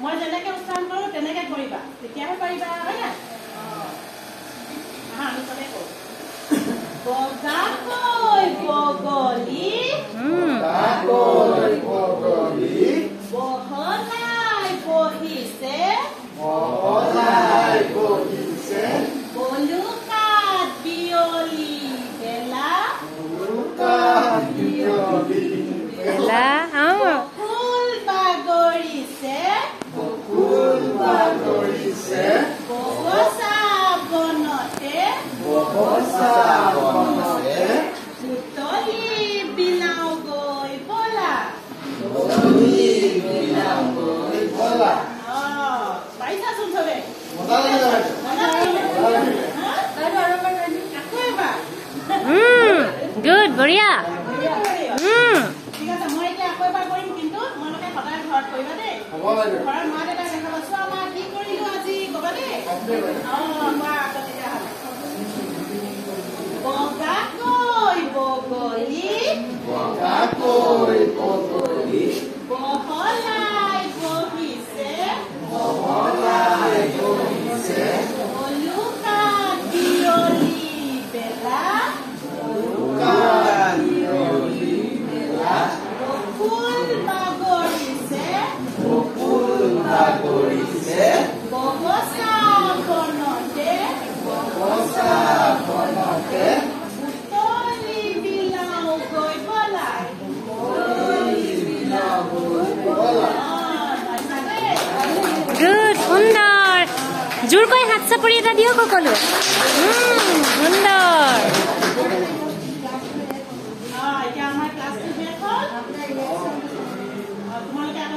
মই যেনেকে উচ্চাৰণ কৰো তেনেকে কৰিবা তেতিয়াহে পাৰিবা হয় না আমি চবে কৰো বগাকৈ বগলী বহলাই বহিছে বলুকাত বিয়লি বেলা বকুল বাগৰিছে বগচা বনতে বুটলি বিলাও গৈ বলা পাইছাচোন চবে গুড বঢ়িয়া ঠিক আছে মই এতিয়া আকৌ এবাৰ কৰিম কিন্তু তোমালোকে সদায় ঘৰত কৰিবা দেই ঘৰত মা দেউতাক দেখাবা চোৱা মা কি কৰিলো আজি কবা দেই কোৱা আকৌ তেতিয়াহ'লে বগাকৈ বগলী বহলাই বহিছে বলুকাত বিয়লি বেলা বকুল বাগৰিছে বগচা বনতে বুটলি বিলাও গৈ বলাই গুড সুন্দৰ জোৰকৈ হাত চাপৰি এটা দিয়ক সকলো সুন্দৰ